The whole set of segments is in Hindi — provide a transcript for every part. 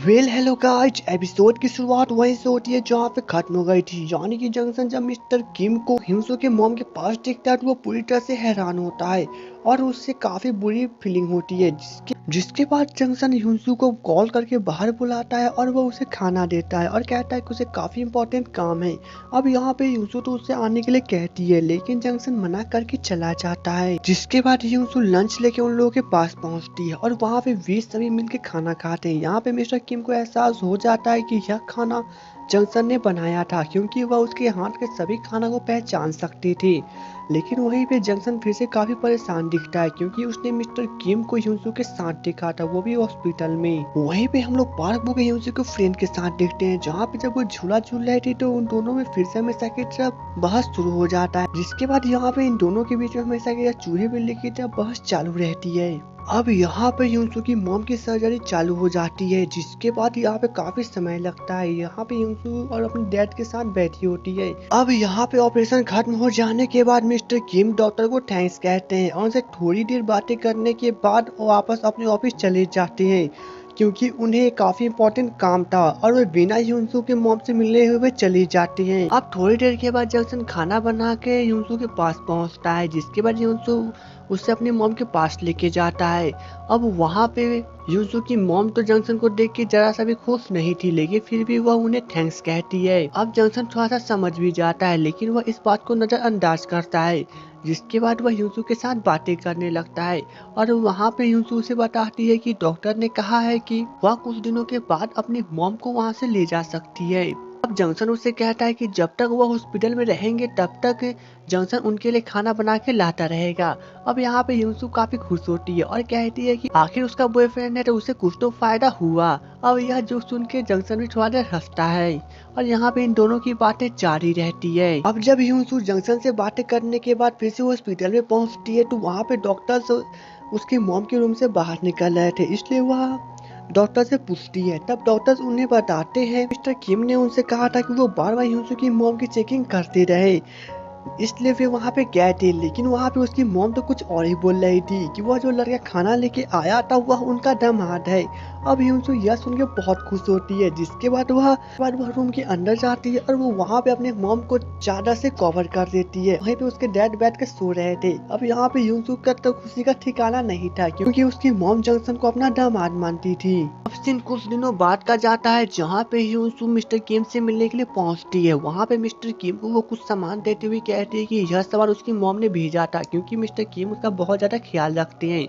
हेलो गाइस, एपिसोड की शुरुआत वहीं से होती है जहाँ पे खत्म हो गई थी। यानी कि जंक्शन जब मिस्टर किम को ह्यूसो के मॉम के पास देखता है तो वो पूरी तरह से हैरान होता है और उससे काफी बुरी फीलिंग होती है। जिसके बाद जंक्शन ह्यूसो को कॉल करके बाहर बुलाता है और वो उसे खाना देता है और कहता है कि उसे काफी इंपॉर्टेंट काम है। अब यहाँ पे ह्यूसो तो उससे आने के लिए कहती है, लेकिन जंक्शन मना करके चला जाता है। जिसके बाद ह्यूसो लंच लेके उन लोगों के पास पहुँचती है और वहाँ पे वे सभी मिलकर खाना खाते हैं। यहाँ पे मिस्टर किम को एहसास हो जाता है कि यह खाना जंक्शन ने बनाया था, क्योंकि वह उसके हाथ के सभी खाना को पहचान सकती थी। लेकिन वहीं पे जंक्शन फिर से काफी परेशान दिखता है, क्योंकि उसने मिस्टर किम को ह्यूसो के साथ देखा था, वो भी हॉस्पिटल में। वहीं पे हम लोग पार्क बुक ह्यूसो के फ्रेंड के साथ देखते हैं, जहाँ पे जब वो झूला झूल रहे थे तो उन दोनों में फिर से हमेशा की तरह बहस शुरू हो जाता है। जिसके बाद यहाँ पे इन दोनों के बीच में हमेशा की तरह चूहे बिल्ली की तरह बहस चालू रहती है। अब यहाँ पे ह्यूसो की मॉम की सर्जरी चालू हो जाती है, जिसके बाद यहाँ पे काफी समय लगता है। यहाँ पे ह्यूसो और अपने डैड के साथ बैठी होती है। अब यहाँ पे ऑपरेशन खत्म हो जाने के बाद मिस्टर किम डॉक्टर को थैंक्स कहते हैं और उनसे थोड़ी देर बातें करने के बाद वो वापस अपने ऑफिस चले जाते हैं, क्योंकि उन्हें काफी इम्पोर्टेंट काम था और वे बिना ह्यूसो के मॉम से मिलने हुए चले जाते हैं। अब थोड़ी देर के बाद जंक्शन खाना बना के ह्यूसो के पास पहुंचता है, जिसके बाद ह्यूसो उससे अपनी मॉम के पास लेके जाता है। अब वहाँ पे ह्यूसो की मॉम तो जंक्शन को देख के जरा सा भी खुश नहीं थी, लेकिन फिर भी वह उन्हें थैंक्स कहती है। अब जंक्शन थोड़ा सा समझ भी जाता है, लेकिन वह इस बात को नजरअंदाज करता है। जिसके बाद वह ह्यूसो के साथ बातें करने लगता है और वहाँ पे ह्यूसो उसे बताती है कि डॉक्टर ने कहा है कि वह कुछ दिनों के बाद अपनी मॉम को वहाँ से ले जा सकती है। अब जंक्शन उससे कहता है कि जब तक वह हॉस्पिटल में रहेंगे तब तक जंक्शन उनके लिए खाना बना के लाता रहेगा। अब यहाँ पे ह्यूसो काफी खुश होती है और कहती है कि आखिर उसका बॉयफ्रेंड है तो उसे कुछ तो फायदा हुआ। अब यह जो सुन के जंक्शन भी थोड़ा देर हंसता है और यहाँ पे इन दोनों की बातें जारी रहती है। अब जब ह्यूसो जंक्शन से बातें करने के बाद फिर से हॉस्पिटल में पहुँचती है तो वहाँ पे डॉक्टर्स उसके मॉम के रूम से बाहर निकल रहे थे, इसलिए वह डॉक्टर से पूछती है। तब डॉक्टर्स उन्हें बताते हैं मिस्टर किम ने उनसे कहा था कि वो बार बार ह्यूसो की मॉम की चेकिंग करते रहे, इसलिए वे वहाँ पे गए थे। लेकिन वहाँ पे उसकी मॉम तो कुछ और ही बोल रही थी कि वह जो लड़का खाना लेके आया था वह उनका दामाद है। अब ह्यूसो यह सुन के बहुत खुश होती है, जिसके बाद वह रूम के अंदर जाती है और वो वहाँ पे अपने मॉम को चादर से कवर कर देती है। वहीं पे उसके डैड बैठ के सो रहे थे। अब यहाँ पे ह्यूसो का तो खुशी का ठिकाना नहीं था, क्योंकि उसकी मॉम जंक्शन को अपना दामाद मानती थी। अब सीन कुछ दिनों बाद का जाता है, जहाँ पे ह्यूसो मिस्टर किम से मिलने के लिए पहुँचती है। वहाँ पे मिस्टर किम को वो कुछ सामान देते हुए कहती है कि यह सामान उसकी मॉम ने भेजा था, क्योंकि मिस्टर किम उसका बहुत ज्यादा ख्याल रखते हैं।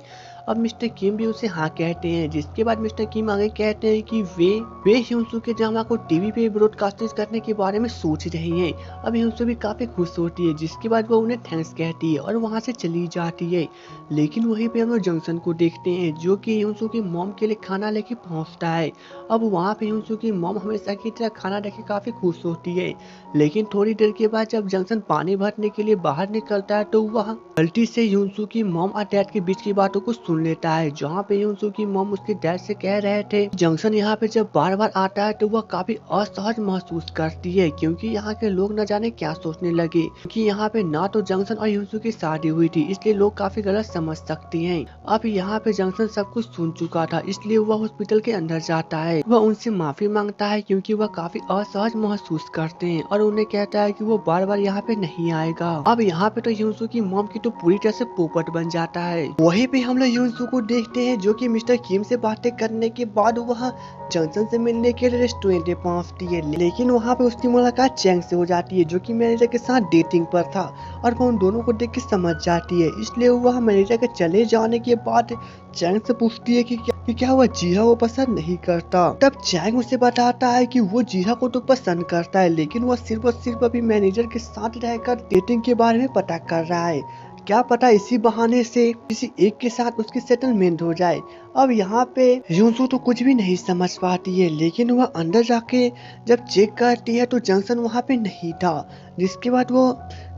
अब मिस्टर किम भी उसे हाँ कहते हैं। जिसके बाद मिस्टर किम आगे कहते हैं कि वे ह्यूसो के ड्रामा को टीवी पे ब्रॉडकास्टिंग करने के बारे में सोच रही हैं। अब ह्यूसो भी काफी खुश होती है, जिसके बाद वो उन्हें थैंक्स कहती है और वहाँ से चली जाती है। लेकिन वहीं पे हम लोग जंक्शन को देखते हैं, जो कि ह्यूसो की मॉम के लिए खाना लेके पहुँचता है। अब वहाँ पे ह्यूसो की मॉम हमेशा की तरह खाना लेके काफी खुश होती है, लेकिन थोड़ी देर के बाद जब जंक्शन पानी भरने के लिए बाहर निकलता है तो वह गलती से ह्यूसो की मॉम और डैड के बीच की बातों को सुन लेता है, जहाँ पे ह्यूसो की मॉम उसके डैड से कह रहे थे जंक्शन यहाँ पे जब बार बार आता है तो वह काफी असहज महसूस करती है, क्योंकि यहाँ के लोग न जाने क्या सोचने लगे, क्योंकि यहाँ पे ना तो जंक्शन और ह्यूसो की शादी हुई थी, इसलिए लोग काफी गलत समझ सकती हैं। अब यहाँ पे जंक्शन सब कुछ सुन चुका था, इसलिए वह हॉस्पिटल के अंदर जाता है। वह उनसे माफी मांगता है, क्योंकि वह काफी असहज महसूस करते हैं और उन्हें कहता है कि वो बार बार यहाँ पे नहीं आएगा। अब यहाँ पे तो ह्यूसो की मॉम की तो पूरी तरह से पोपट बन जाता है। वहीं पे हम लोग ह्यूसो को देखते हैं, जो कि मिस्टर किम से बातें करने के बाद वह जंक्शन से मिलने के लिए रेस्टोरेंट में पहुंचती है, लेकिन वहाँ पे उसकी मुलाकात चैंग से हो जाती है, जो कि मैनेजर के साथ डेटिंग पर था और वह उन दोनों को देख के समझ जाती है। इसलिए वह मैनेजर के चले जाने के बाद चैंग से पूछती है कि क्या वह जीहा को पसंद नहीं करता। तब चैंग उसे बताता है कि वो जीहा को तो पसंद करता है, लेकिन वह सिर्फ और सिर्फ अभी मैनेजर के साथ रहकर डेटिंग के बारे में पता कर रहा है। क्या पता इसी बहाने से किसी एक के साथ उसकी सेटलमेंट हो जाए। अब यहाँ पे ह्यूसो तो कुछ भी नहीं समझ पाती है, लेकिन वह अंदर जाके जब चेक करती है तो जंक्शन वहाँ पे नहीं था। जिसके बाद वो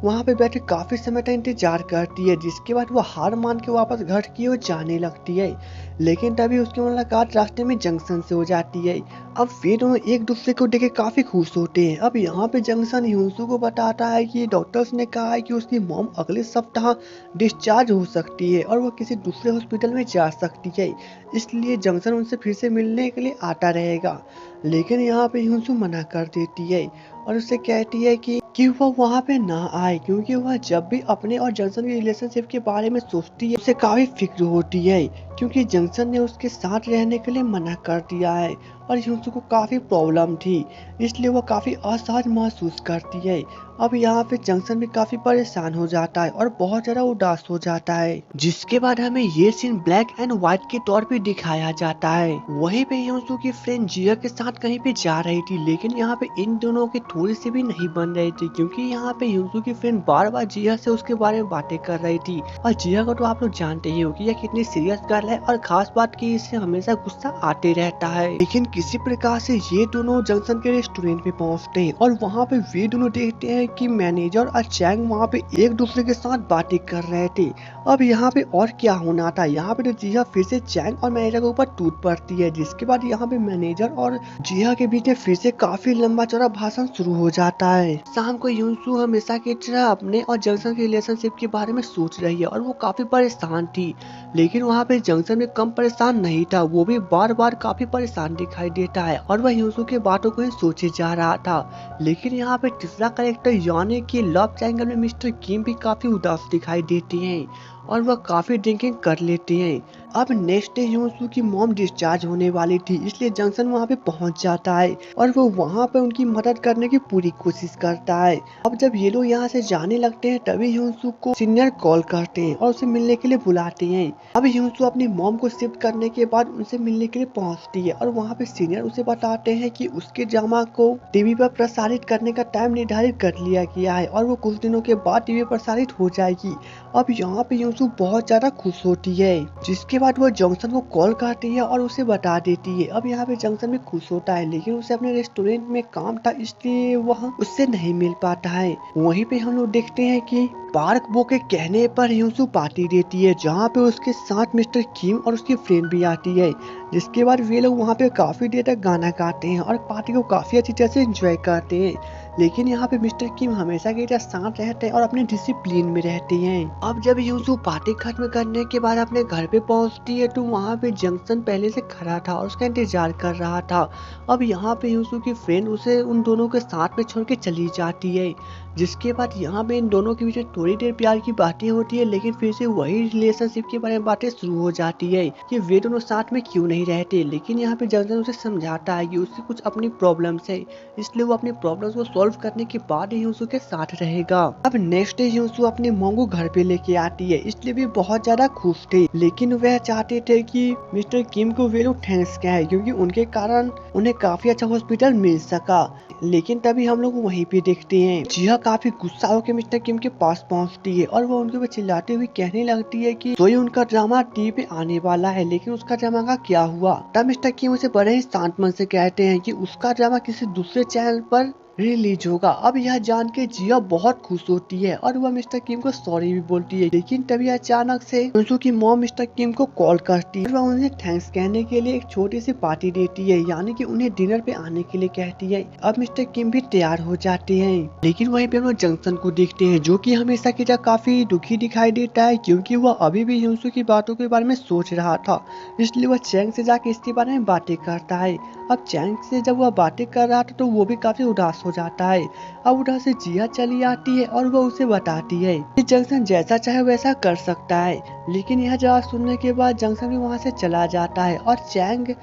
वहाँ पे बैठे काफी समय तक इंतजार करती है, जिसके बाद वो हार मान के वापस घर की ओर जाने लगती है। लेकिन तभी उसकी मुलाकात रास्ते में जंक्शन से हो जाती है। अब वे दोनों एक दूसरे को देख के काफी खुश होते हैं। अब यहाँ पे जंक्शन ह्यूसू को बताता है कि डॉक्टर्स ने कहा है कि उसकी मॉम अगले सप्ताह डिस्चार्ज हो सकती है और वो किसी दूसरे हॉस्पिटल में जा सकती है, इसलिए जंक्शन उनसे फिर से मिलने के लिए आता रहेगा। लेकिन यहाँ पे ह्यूसू मना कर देती है और उससे कहती है कि वो वहाँ पे ना आए, क्योंकि वह जब भी अपने और जंक्शन के रिलेशनशिप के बारे में सोचती है उसे काफी फिक्र होती है, क्योंकि जंक्शन ने उसके साथ रहने के लिए मना कर दिया है और ह्यूसू को काफी प्रॉब्लम थी, इसलिए वो काफी असहज महसूस करती है। अब यहाँ पे जंक्शन भी काफी परेशान हो जाता है और बहुत ज्यादा उदास हो जाता है, जिसके बाद हमें ये सीन ब्लैक एंड व्हाइट के तौर पे दिखाया जाता है। वहीं पे ह्यूसू की फ्रेंड जिया के साथ कहीं पे जा रही थी, लेकिन यहाँ पे इन दोनों की थोड़ी सी भी नहीं बन रही थी, क्योंकि यहाँ पे ह्यूसू की फ्रेंड बार बार जिया से उसके बारे में बातें कर रही थी। और जिया को तो आप लोग जानते ही हो कि यह कितनी सीरियस गर्ल है और खास बात की इसे हमेशा गुस्सा आते रहता है। लेकिन किसी प्रकार से ये दोनों जंक्शन के रेस्टोरेंट पे पहुँचते हैं और वहाँ पे वे दोनों देखते हैं कि मैनेजर और चैंग वहाँ पे एक दूसरे के साथ बातें कर रहे थे। अब यहाँ पे और क्या होना था, यहाँ पे तो जिया फिर से चैंग और मैनेजर के ऊपर टूट पड़ती है, जिसके बाद यहाँ पे मैनेजर और जिया के बीच में फिर से काफी लंबा चौड़ा भाषण शुरू हो जाता है। शाम को यूसु हमेशा की तरह अपने और जंक्शन के रिलेशनशिप के बारे में सोच रही है और वो काफी परेशान थी, लेकिन वहाँ पे जंक्शन में कम परेशान नहीं था, वो भी बार बार काफी परेशान दिखाई देता है और वह यूसु के बातों को ही सोचे जा रहा था। लेकिन यहाँ पे तीसरा कैरेक्टर यानी कि लव ट्रायंगल में मिस्टर किम भी काफी उदास दिखाई देती हैं और वह काफी ड्रिंकिंग कर लेती हैं। अब नेक्स्ट डे ह्यूसू की मॉम डिस्चार्ज होने वाली थी, इसलिए जंक्शन वहाँ पे पहुँच जाता है और वो वहाँ पे उनकी मदद करने की पूरी कोशिश करता है। अब जब ये लोग यहाँ से जाने लगते हैं तभी ह्यूसू को सीनियर कॉल करते हैं और उसे मिलने के लिए बुलाते हैं। अब ह्यूसू अपनी मॉम को शिफ्ट करने के बाद उनसे मिलने के लिए पहुँचती है और वहाँ पे सीनियर उसे बताते हैं कि उसके ड्रामा को टीवी पर प्रसारित करने का टाइम निर्धारित कर लिया गया है और वो कुछ दिनों के बाद टीवी प्रसारित हो जाएगी। अब यहाँ पे ह्यूसू बहुत ज्यादा खुश होती है, जिसके बाद वो जंक्शन को कॉल करती है और उसे बता देती है। अब यहाँ पे जंक्शन में खुश होता है, लेकिन उसे अपने रेस्टोरेंट में काम था इसलिए वह उससे नहीं मिल पाता है। वहीं पे हम लोग देखते हैं कि पार्क बो के कहने पर ह्यूसू पार्टी देती है, जहाँ पे उसके साथ मिस्टर किम और उसकी फ्रेंड भी आती है, जिसके बाद वे लोग वहाँ पे काफी देर तक गाना गाते हैं और पार्टी को काफी अच्छी तरह से एंजॉय करते हैं। लेकिन यहाँ पे मिस्टर किम हमेशा की तरह शांत रहते हैं और अपने डिसिप्लिन में रहते हैं। अब जब ह्यूसू पार्टी खत्म करने के बाद अपने घर पे पहुँचती है तो वहाँ पे जंक्शन पहले से खड़ा था और उसका इंतजार कर रहा था। अब यहाँ पे ह्यूसू की फ्रेंड उसे उन दोनों के साथ में छोड़ के चली जाती है, जिसके बाद यहाँ पे इन दोनों के बीच में थोड़ी देर प्यार की बातें होती है, लेकिन फिर से वही रिलेशनशिप के बारे में बातें शुरू हो जाती है कि वे दोनों साथ में क्यों नहीं रहते। लेकिन यहाँ पे जंक्शन उसे समझाता है कि उसकी कुछ अपनी प्रॉब्लम्स है, इसलिए वो अपनी प्रॉब्लम्स को सॉल्व करने के बाद ही ह्यूसू के साथ रहेगा। अब नेक्स्ट डे ह्यूसू अपने मॉम को घर पे लेके आती है, इसलिए भी बहुत ज्यादा खुश थे, लेकिन वह चाहते थे कि मिस्टर किम को वे लोग थैंक्स कहें, क्योंकि उनके कारण उन्हें काफी अच्छा हॉस्पिटल मिल सका। लेकिन तभी हम लोग वहीं पे देखते हैं जिया काफी गुस्सा होकर मिस्टर किम के पास पहुंचती है और वो उनके ऊपर चिल्लाते हुए कहने लगती है कि तो ही उनका ड्रामा टीवी पे आने वाला है, लेकिन उसका ड्रामा का क्या हुआ। तब मिस्टर किम उसे बड़े ही शांत मन से कहते हैं कि उसका ड्रामा किसी दूसरे चैनल पर रिलीज होगा। अब यह जान के जिया बहुत खुश होती है और वह मिस्टर किम को सॉरी भी बोलती है, लेकिन तभी अचानक से ह्यूसू की मॉम मिस्टर किम को कॉल करती है और वह उन्हें थैंक्स कहने के लिए एक छोटी सी पार्टी देती है, यानी कि उन्हें डिनर पे आने के लिए कहती है। अब मिस्टर किम भी तैयार हो जाते हैं, लेकिन वहीं पे हम लोग जंक्शन को देखते हैं जो कि हमेशा की तरह काफी दुखी दिखाई देता है, क्योंकि वह अभी भी ह्यूसू की बातों के बारे में सोच रहा था, इसलिए वह चैंग से जाके इसके बारे में बातें करता है। अब चैंग से जब वह बातें कर रहा था तो वो भी काफी उदास हो जाता है। अब उधर से जिया चली आती है और वो उसे बताती है कि जंक्शन जैसा चाहे वैसा कर सकता है, लेकिन यह जवाब सुनने के बाद जंक्शन भी वहाँ से चला जाता है और चैंग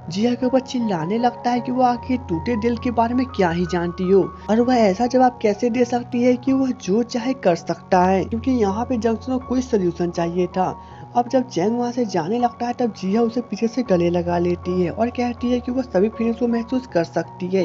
जिया के ऊपर चिल्लाने लगता है कि वो आखिर टूटे दिल के बारे में क्या ही जानती हो और वह ऐसा जवाब कैसे दे सकती है कि वह जो चाहे कर सकता है, क्योंकि यहाँ पे जंक्शन को कोई सोल्यूशन चाहिए था। अब जब चैंग वहाँ से जाने लगता है तब जिया उसे पीछे से गले लगा लेती है और कहती है कि वह सभी फीलिंग्स को महसूस कर सकती है,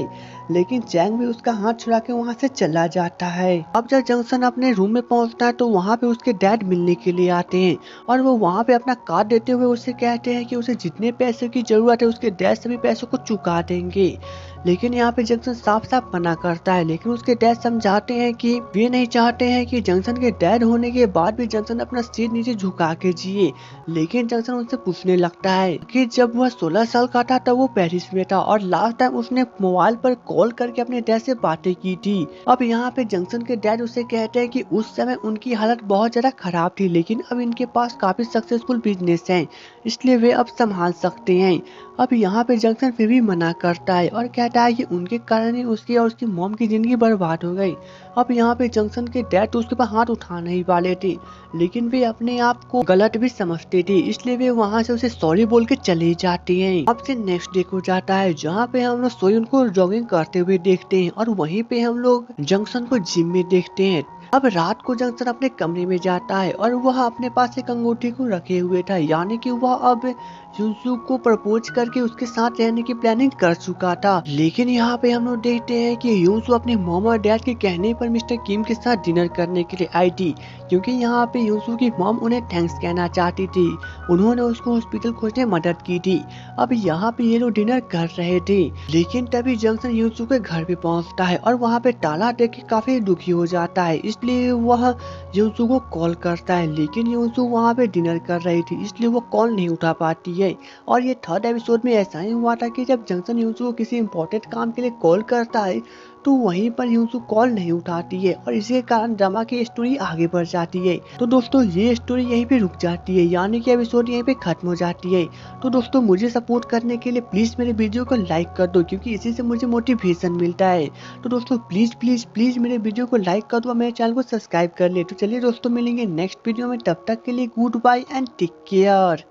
लेकिन चैंग भी उसका हाथ छुड़ा के वहाँ से चला जाता है। अब जब जंक्शन अपने रूम में पहुँचता है तो वहाँ पे उसके डैड मिलने के लिए आते हैं और वो वहाँ पे अपना कार्ड देते हुए उससे कहते हैं कि उसे जितने पैसे की जरूरत है उसके डैड सभी पैसों को चुका देंगे। लेकिन यहाँ पे जंक्शन साफ साफ मना करता है। लेकिन उसके डैड समझाते हैं कि वे नहीं चाहते हैं कि जंक्शन के डैड होने के बाद भी जंक्शन अपना सिर नीचे झुका के जिए। लेकिन जंक्शन उनसे पूछने लगता है कि जब वह 16 साल का था तब वो पेरिस में था और लास्ट टाइम उसने मोबाइल पर कॉल करके अपने डैड से बातें की थी। अब यहाँ पे जंक्शन के डैड उसे कहते हैं कि उस समय उनकी हालत बहुत ज्यादा खराब थी, लेकिन अब इनके पास काफी सक्सेसफुल बिजनेस है, इसलिए वे अब संभाल सकते हैं। अब यहाँ पे जंक्शन फिर भी मना करता है और कहता है कि उनके कारण ही उसकी और उसकी मॉम की जिंदगी बर्बाद हो गई। अब यहाँ पे जंक्शन के डैड तो उसके ऊपर हाथ उठा नहीं वाले थे, लेकिन वे अपने आप को गलत भी समझते थे, इसलिए वे वहाँ से उसे सॉरी बोल के चले जाते हैं। अब से नेक्स्ट डे को जाता है जहाँ पे हम लोग सोई उनको जॉगिंग करते हुए देखते हैं और वहीं पे हम लोग जंक्शन को जिम में देखते हैं। अब रात को जंक्शन अपने कमरे में जाता है और वह अपने पास एक अंगूठी को रखे हुए था, यानी कि वह अब युसु को प्रपोज करके उसके साथ रहने की प्लानिंग कर चुका था। लेकिन यहाँ पे हम लोग देखते हैं कि युसु अपने मॉम और डैड के कहने पर मिस्टर किम के साथ डिनर करने के लिए आई थी, क्योंकि यहाँ पे युसु की मॉम उन्हें थैंक्स कहना चाहती थी। उन्होंने उसको हॉस्पिटल खोजने में मदद की थी। अब यहाँ पे ये लोग डिनर कर रहे थे, लेकिन तभी जंक्शन युसु के घर पे पहुँचता है और वहाँ पे ताला देख के काफी दुखी हो जाता है, इसलिए वह युसु को कॉल करता है। लेकिन युसु वहाँ पे डिनर कर रही थी, इसलिए वो कॉल नहीं उठा पाती है। और ये थर्ड एपिसोड में ऐसा ही हुआ था कि जब जंक्शन युसु को किसी इंपॉर्टेंट काम के लिए कॉल करता है तो वहीं पर युसु कॉल नहीं उठाती है और इसी कारण ड्रामा की स्टोरी आगे बढ़ जाती है। तो दोस्तों ये स्टोरी यहीं पे रुक जाती है, यानी कि एपिसोड यहीं पे खत्म हो जाती है। तो दोस्तों मुझे सपोर्ट करने के लिए प्लीज मेरे वीडियो को लाइक कर दो, क्योंकि इसी से मुझे मोटिवेशन मिलता है। तो दोस्तों प्लीज प्लीज प्लीज मेरे वीडियो को लाइक कर दो और मेरे चैनल को सब्सक्राइब कर ले। तो चलिए दोस्तों मिलेंगे नेक्स्ट वीडियो में, तब तक के लिए goodbye and take care.